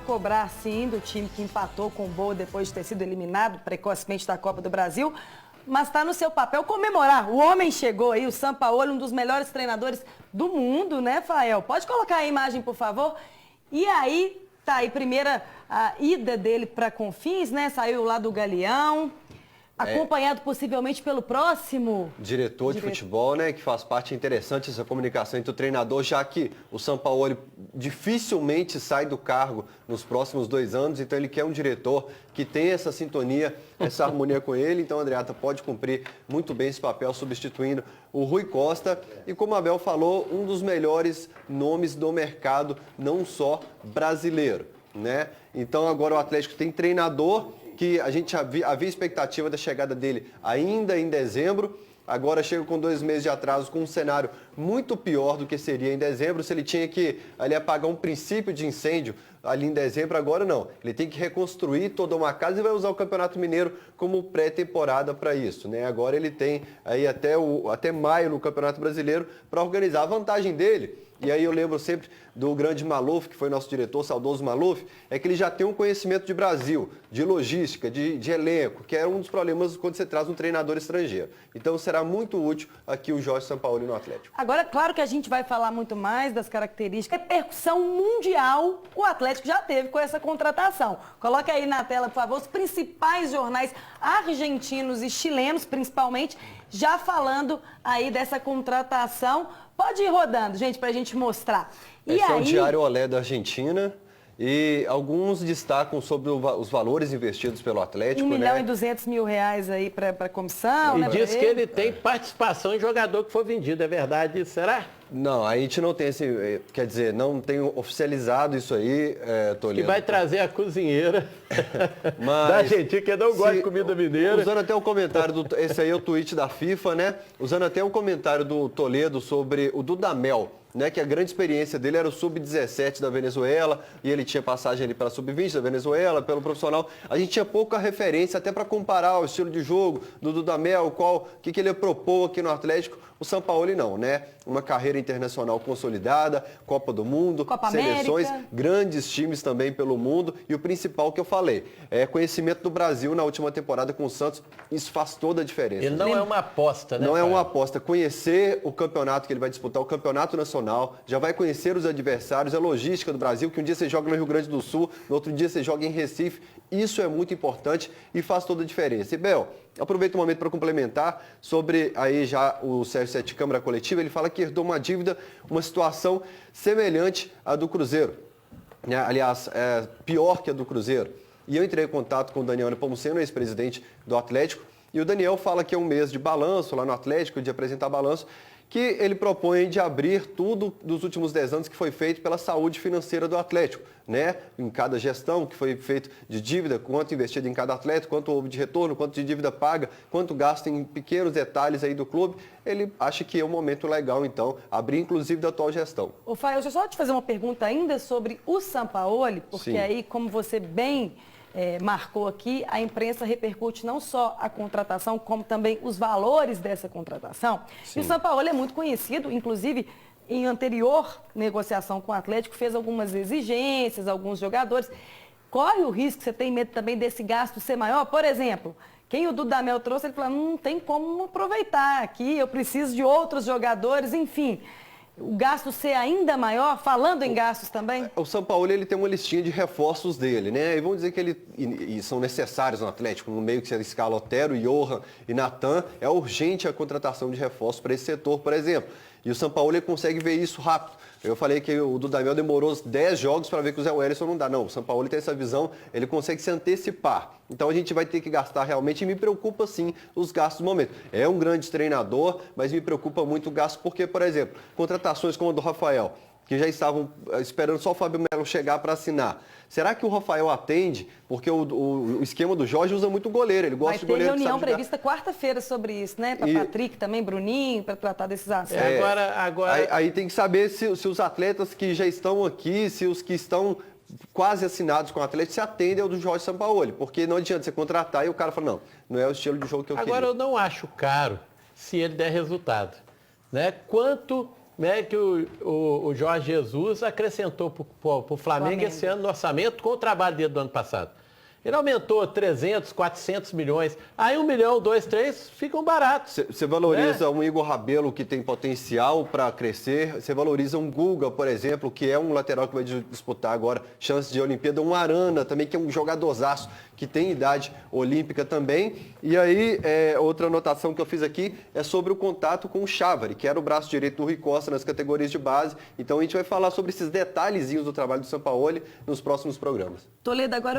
cobrar, sim, do time que empatou com o Boa depois de ter sido eliminado precocemente da Copa do Brasil. Mas está no seu papel comemorar. O homem chegou aí, o Sampaoli, um dos melhores treinadores do mundo, né, Fael? Pode colocar a imagem, por favor? E aí, tá aí, primeira a ida dele para Confins, né? Saiu lá do Galeão, acompanhado possivelmente pelo próximo diretor de futebol, né? Que faz parte interessante essa comunicação entre o treinador, já que o Sampaoli dificilmente sai do cargo nos próximos 2 anos, então ele quer um diretor que tenha essa sintonia, essa harmonia com ele. Então, Andreata pode cumprir muito bem esse papel, substituindo o Rui Costa. E como a Abel falou, um dos melhores nomes do mercado, não só brasileiro, né? Então, agora o Atlético tem treinador, que a gente havia expectativa da chegada dele ainda em dezembro. Agora chega com 2 meses de atraso, com um cenário muito pior do que seria em dezembro. Se ele tinha que ali apagar um princípio de incêndio ali em dezembro, agora não. Ele tem que reconstruir toda uma casa e vai usar o Campeonato Mineiro como pré-temporada para isso, né? Agora ele tem aí até maio no Campeonato Brasileiro para organizar. A vantagem dele, e aí eu lembro sempre do grande Maluf, que foi nosso diretor, saudoso Maluf, é que ele já tem um conhecimento de Brasil, de logística, de elenco, que é um dos problemas quando você traz um treinador estrangeiro. Então será muito útil aqui o Jorge Sampaoli no Atlético. Agora, claro que a gente vai falar muito mais das características. Repercussão mundial o Atlético já teve com essa contratação. Coloca aí na tela, por favor, os principais jornais argentinos e chilenos, principalmente, já falando aí dessa contratação. Pode ir rodando, gente, para a gente mostrar. Esse é o Diário Olé da Argentina. E alguns destacam sobre os valores investidos pelo Atlético. R$ 1.200.000 aí para a comissão. E né, diz que ele tem participação em jogador que foi vendido. É verdade isso? Será? Não, a gente não tem esse, quer dizer, não tem oficializado isso aí, Toledo. Que vai trazer a cozinheira da Argentina, que não gosta de comida mineira. Usando até o comentário, esse aí é o tweet da FIFA, né? Usando até o comentário do Toledo sobre o Dudamel, né, que a grande experiência dele era o Sub-17 da Venezuela, e ele tinha passagem ali pela Sub-20 da Venezuela, pelo profissional. A gente tinha pouca referência até para comparar o estilo de jogo do Dudamel, o que ele propôs aqui no Atlético. O Sampaoli não, né? Uma carreira internacional consolidada, Copa do Mundo, Copa seleções, América. Grandes times também pelo mundo, e o principal que eu falei, é conhecimento do Brasil na última temporada com o Santos. Isso faz toda a diferença. Ele não é uma aposta, né? Não é uma aposta. Conhecer o campeonato que ele vai disputar, o campeonato nacional, já vai conhecer os adversários, a logística do Brasil, que um dia você joga no Rio Grande do Sul, no outro dia você joga em Recife. Isso é muito importante e faz toda a diferença. E, Bel, aproveito o momento para complementar sobre aí já o CR7 Câmara Coletiva. Ele fala que herdou uma dívida, uma situação semelhante à do Cruzeiro. Aliás, pior que a do Cruzeiro. E eu entrei em contato com o Daniel Nepomuceno, ex-presidente do Atlético, e o Daniel fala que é um mês de balanço lá no Atlético, de apresentar balanço, que ele propõe de abrir tudo dos últimos 10 anos que foi feito pela saúde financeira do Atlético, né? Em cada gestão que foi feito de dívida, quanto investido em cada atleta, quanto houve de retorno, quanto de dívida paga, quanto gasta em pequenos detalhes aí do clube. Ele acha que é um momento legal, então, abrir inclusive da atual gestão. Ô, Fael, deixa eu só te fazer uma pergunta ainda sobre o Sampaoli, porque Sim. aí, como você bem marcou aqui, a imprensa repercute não só a contratação, como também os valores dessa contratação. Sim. E o Sampaoli é muito conhecido, inclusive em anterior negociação com o Atlético, fez algumas exigências, alguns jogadores. Corre o risco, você tem medo também desse gasto ser maior? Por exemplo, quem o Dudamel trouxe, ele falou, não tem como aproveitar aqui, eu preciso de outros jogadores, enfim. O gasto ser ainda maior, falando em gastos também? O Sampaoli, ele tem uma listinha de reforços dele, né? E vamos dizer que e são necessários no Atlético, no meio que você escala Otero, Johan e Natan, é urgente a contratação de reforços para esse setor, por exemplo. E o Sampaoli consegue ver isso rápido. Eu falei que o Dudamel demorou 10 jogos para ver que o Zé Wellison não dá. Não, o Sampaoli tem essa visão, ele consegue se antecipar. Então a gente vai ter que gastar realmente, e me preocupa sim os gastos do momento. É um grande treinador, mas me preocupa muito o gasto, porque, por exemplo, contratações como a do Rafael, que já estavam esperando só o Fábio Melo chegar para assinar. Será que o Rafael atende? Porque o esquema do Jorge usa muito goleiro, ele gosta de goleiro. Vai ter reunião prevista quarta-feira sobre isso, né? Para Patrick também, Bruninho, para tratar desses assuntos. Aí tem que saber se os atletas que já estão aqui, se os que estão quase assinados com o Atlético se atendem ao do Jorge Sampaoli. Porque não adianta você contratar e o cara fala, não é o estilo de jogo que eu queria. Agora, eu não acho caro se ele der resultado, né? Quanto né, que o Jorge Jesus acrescentou para o Flamengo esse ano no orçamento com o trabalho dele do ano passado. Ele aumentou 300, 400 milhões. Aí 1 milhão, 2, 3 ficam baratos. Você valoriza um Igor Rabelo que tem potencial para crescer. Você valoriza um Guga, por exemplo, que é um lateral que vai disputar agora chance de Olimpíada. Um Arana também, que é um jogadorzaço, que tem idade olímpica também. E aí, outra anotação que eu fiz aqui é sobre o contato com o Chávari, que era o braço direito do Rui Costa nas categorias de base. Então a gente vai falar sobre esses detalhezinhos do trabalho do Sampaoli nos próximos programas. Toledo, agora